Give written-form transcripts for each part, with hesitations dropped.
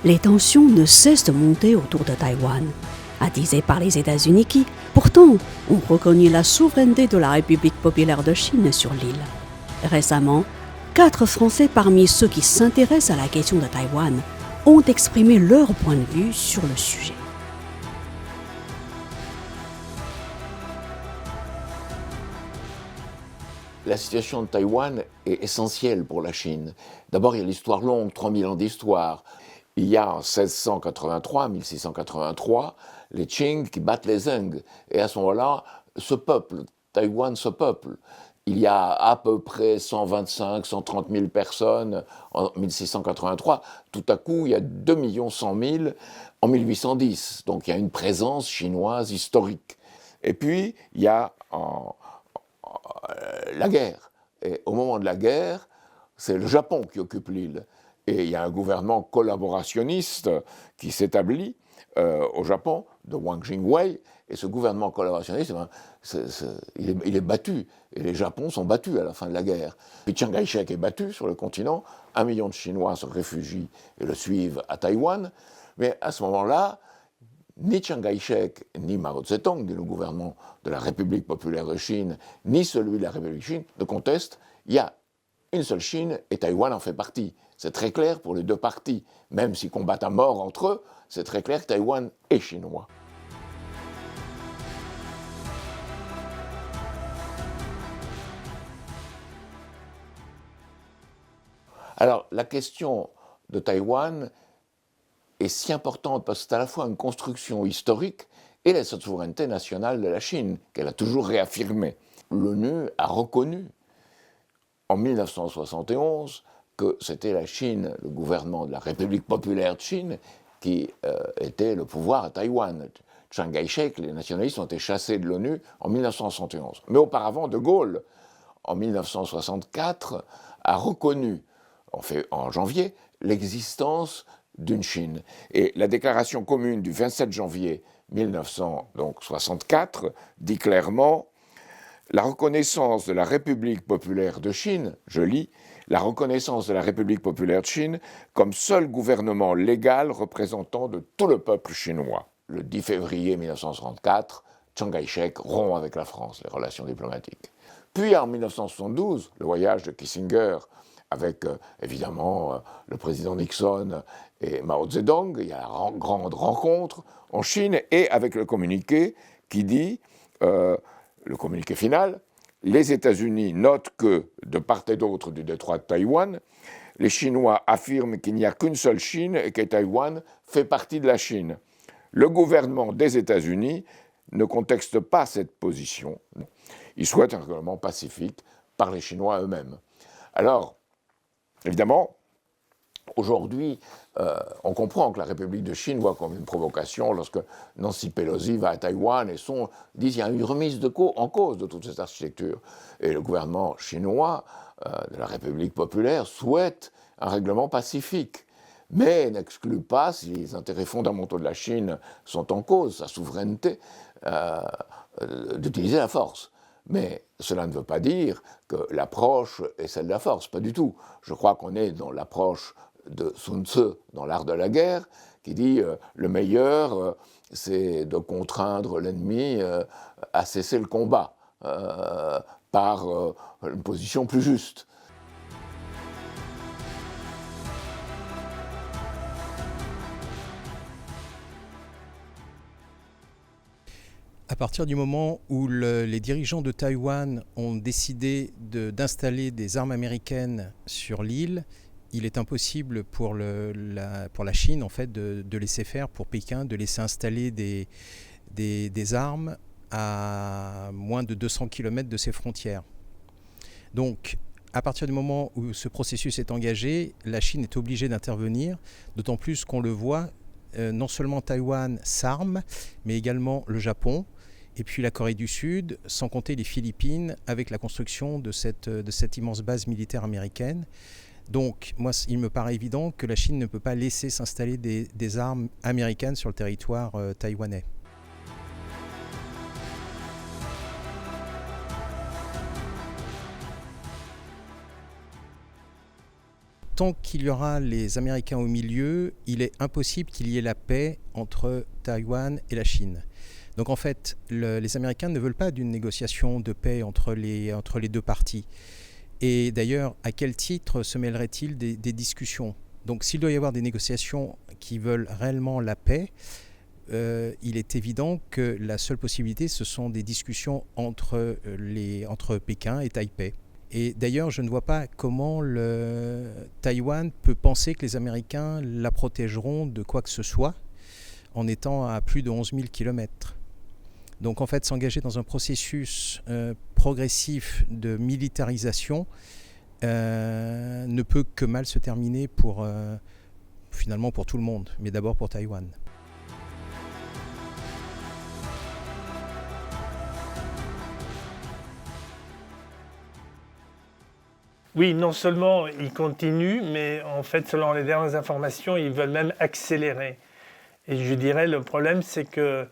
les tensions ne cessent de monter autour de Taïwan, attisées par les États-Unis qui, pourtant, ont reconnu la souveraineté de la République populaire de Chine sur l'île. Récemment, 4 Français parmi ceux qui s'intéressent à la question de Taïwan ont exprimé leur point de vue sur le sujet. La situation de Taïwan est essentielle pour la Chine. D'abord, il y a l'histoire longue, 3000 ans d'histoire. Il y a en 1683, les Qing qui battent les Zheng. Et à ce moment-là, Taïwan se peuple. Il y a à peu près 125 130 000 personnes en 1683. Tout à coup, il y a 2 100 000 en 1810. Donc il y a une présence chinoise historique. Et puis, il y a la guerre. Et au moment de la guerre, c'est le Japon qui occupe l'île. Et il y a un gouvernement collaborationniste qui s'établit au Japon, de Wang Jingwei. Et ce gouvernement collaborationniste, il est battu. Et les Japons sont battus à la fin de la guerre. Puis Chiang Kai-shek est battu sur le continent. 1 million de Chinois se réfugient et le suivent à Taïwan. Mais à ce moment-là, ni Chiang Kai-shek, ni Mao Zedong, ni le gouvernement de la République populaire de Chine, ni celui de la République de Chine ne contestent. Il y a une seule Chine et Taïwan en fait partie. C'est très clair pour les deux parties. Même s'ils combattent à mort entre eux, c'est très clair que Taïwan est chinois. Alors, la question de Taïwan est si importante parce que c'est à la fois une construction historique et la souveraineté nationale de la Chine, qu'elle a toujours réaffirmée. L'ONU a reconnu en 1971 que c'était la Chine, le gouvernement de la République populaire de Chine, qui était le pouvoir à Taïwan. Chiang Kai-shek, les nationalistes ont été chassés de l'ONU en 1971. Mais auparavant, De Gaulle, en 1964, a reconnu, en janvier, l'existence d'une Chine. Et la déclaration commune du 27 janvier 1964 dit clairement « La reconnaissance de la République populaire de Chine, je lis, la reconnaissance de la République populaire de Chine comme seul gouvernement légal représentant de tout le peuple chinois. » Le 10 février 1964, Chiang Kai-shek rompt avec la France les relations diplomatiques. Puis en 1972, le voyage de Kissinger avec évidemment le président Nixon et Mao Zedong, il y a la grande rencontre en Chine, et avec le communiqué qui dit, le communiqué final, les États-Unis notent que, de part et d'autre du détroit de Taïwan, les Chinois affirment qu'il n'y a qu'une seule Chine et que Taïwan fait partie de la Chine. Le gouvernement des États-Unis ne conteste pas cette position. Il souhaite un règlement pacifique par les Chinois eux-mêmes. Alors, évidemment, aujourd'hui, on comprend que la République de Chine voit comme une provocation lorsque Nancy Pelosi va à Taïwan et dit qu'il y a une remise en cause de toute cette architecture. Et le gouvernement chinois de la République populaire souhaite un règlement pacifique, mais n'exclut pas, si les intérêts fondamentaux de la Chine sont en cause, sa souveraineté, d'utiliser la force. Mais cela ne veut pas dire que l'approche est celle de la force, pas du tout. Je crois qu'on est dans l'approche de Sun Tzu, dans l'art de la guerre, qui dit le meilleur, c'est de contraindre l'ennemi à cesser le combat par une position plus juste. À partir du moment où les dirigeants de Taïwan ont décidé d'installer des armes américaines sur l'île, il est impossible pour la Chine en fait, de laisser faire, pour Pékin de laisser installer des armes à moins de 200 km de ses frontières. Donc, à partir du moment où ce processus est engagé, la Chine est obligée d'intervenir, d'autant plus qu'on le voit, non seulement Taïwan s'arme, mais également le Japon, et puis la Corée du Sud, sans compter les Philippines, avec la construction de cette immense base militaire américaine. Donc, moi, il me paraît évident que la Chine ne peut pas laisser s'installer des armes américaines sur le territoire taïwanais. tant qu'il y aura les Américains au milieu, il est impossible qu'il y ait la paix entre Taïwan et la Chine. Donc en fait, les Américains ne veulent pas d'une négociation de paix entre les deux parties. Et d'ailleurs, à quel titre se mêlerait-il des discussions ? Donc s'il doit y avoir des négociations qui veulent réellement la paix, il est évident que la seule possibilité, ce sont des discussions entre Pékin et Taipei. Et d'ailleurs, je ne vois pas comment Taïwan peut penser que les Américains la protégeront de quoi que ce soit en étant à plus de 11 000 kilomètres. Donc en fait, s'engager dans un processus progressif de militarisation ne peut que mal se terminer finalement pour tout le monde, mais d'abord pour Taïwan. Oui, non seulement ils continuent, mais en fait, selon les dernières informations, ils veulent même accélérer. Et je dirais, le problème, c'est que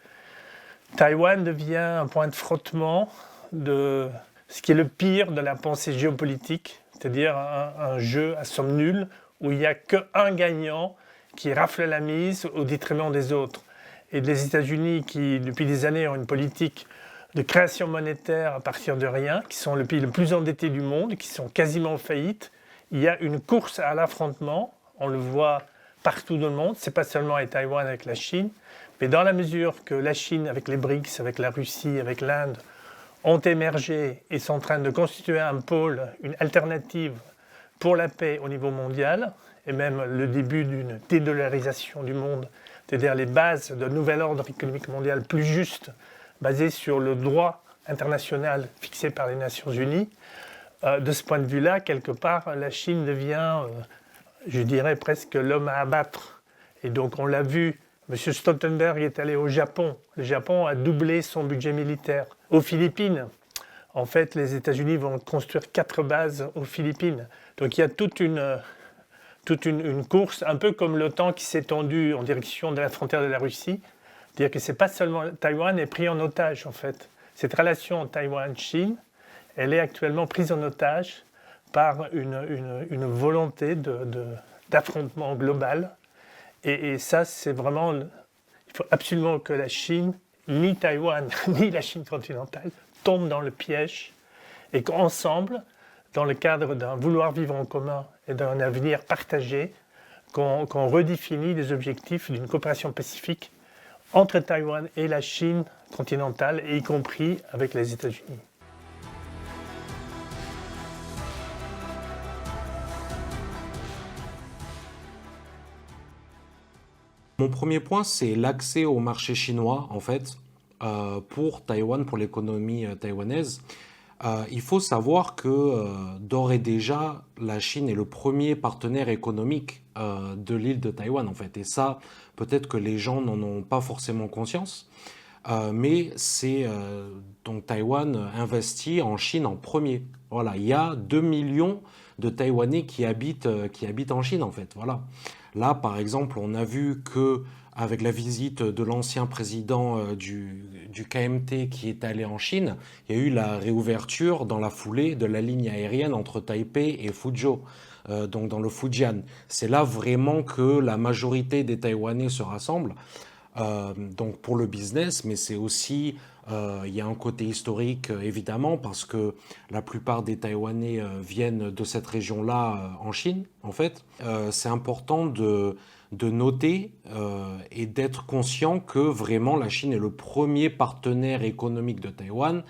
Taïwan devient un point de frottement de ce qui est le pire de la pensée géopolitique, c'est-à-dire un jeu à somme nulle où il n'y a qu'un gagnant qui rafle la mise au détriment des autres. Et les États-Unis, qui depuis des années ont une politique de création monétaire à partir de rien, qui sont le pays le plus endetté du monde, qui sont quasiment en faillite, il y a une course à l'affrontement, on le voit partout dans le monde, ce n'est pas seulement avec Taïwan, avec la Chine, mais dans la mesure que la Chine, avec les BRICS, avec la Russie, avec l'Inde, ont émergé et sont en train de constituer un pôle, une alternative pour la paix au niveau mondial, et même le début d'une dédollarisation du monde, c'est-à-dire les bases d'un nouvel ordre économique mondial plus juste, basé sur le droit international fixé par les Nations Unies. De ce point de vue-là, quelque part, la Chine devient, je dirais, presque l'homme à abattre. Et donc on l'a vu, M. Stoltenberg est allé au Japon. Le Japon a doublé son budget militaire. Aux Philippines, en fait, les États-Unis vont construire 4 bases aux Philippines. Donc il y a toute une course, un peu comme l'OTAN qui s'est tendue en direction de la frontière de la Russie. C'est-à-dire que ce n'est pas seulement Taïwan est pris en otage, en fait. Cette relation Taïwan-Chine, elle est actuellement prise en otage par une volonté d'affrontement global. Et ça, c'est vraiment... Il faut absolument que la Chine, ni Taïwan, ni la Chine continentale, tombent dans le piège et qu'ensemble, dans le cadre d'un vouloir vivre en commun et d'un avenir partagé, qu'on redéfinit les objectifs d'une coopération pacifique entre Taïwan et la Chine continentale, y compris avec les États-Unis. Mon premier point, c'est l'accès au marché chinois, en fait, pour Taïwan, pour l'économie taïwanaise. Il faut savoir que d'ores et déjà, la Chine est le premier partenaire économique de l'île de Taïwan, en fait. Et ça, peut-être que les gens n'en ont pas forcément conscience. Mais c'est donc Taïwan investit en Chine en premier. Voilà, il y a 2 millions de Taïwanais qui habitent en Chine, en fait. Voilà. Là, par exemple, on a vu que avec la visite de l'ancien président du KMT qui est allé en Chine, il y a eu la réouverture dans la foulée de la ligne aérienne entre Taipei et Fuzhou, donc dans le Fujian. C'est là vraiment que la majorité des Taïwanais se rassemblent. Donc pour le business, mais c'est aussi, il y a un côté historique évidemment parce que la plupart des Taïwanais viennent de cette région-là en Chine en fait. C'est important de noter et d'être conscient que vraiment la Chine est le premier partenaire économique de Taïwan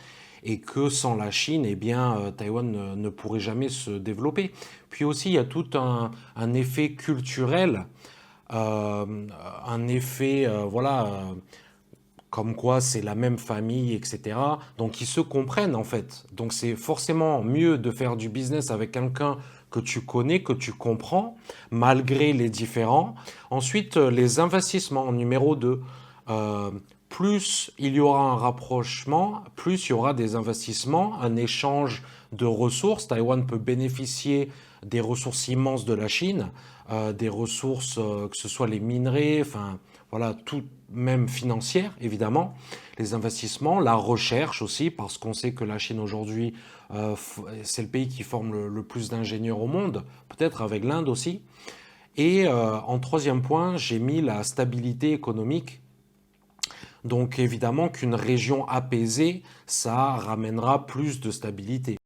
et que sans la Chine, eh bien, Taïwan ne pourrait jamais se développer. Puis aussi, il y a tout un effet culturel. Un effet, comme quoi c'est la même famille, etc. Donc ils se comprennent en fait. Donc c'est forcément mieux de faire du business avec quelqu'un que tu connais, que tu comprends, malgré les différends. Ensuite, les investissements, numéro 2. Plus il y aura un rapprochement, plus il y aura des investissements, un échange de ressources. Taïwan peut bénéficier des ressources immenses de la Chine, des ressources, que ce soit les minerais, enfin voilà, tout, même financière, évidemment, les investissements, la recherche aussi, parce qu'on sait que la Chine aujourd'hui, c'est le pays qui forme le plus d'ingénieurs au monde, peut-être avec l'Inde aussi. Et en troisième point, j'ai mis la stabilité économique. Donc évidemment qu'une région apaisée, ça ramènera plus de stabilité.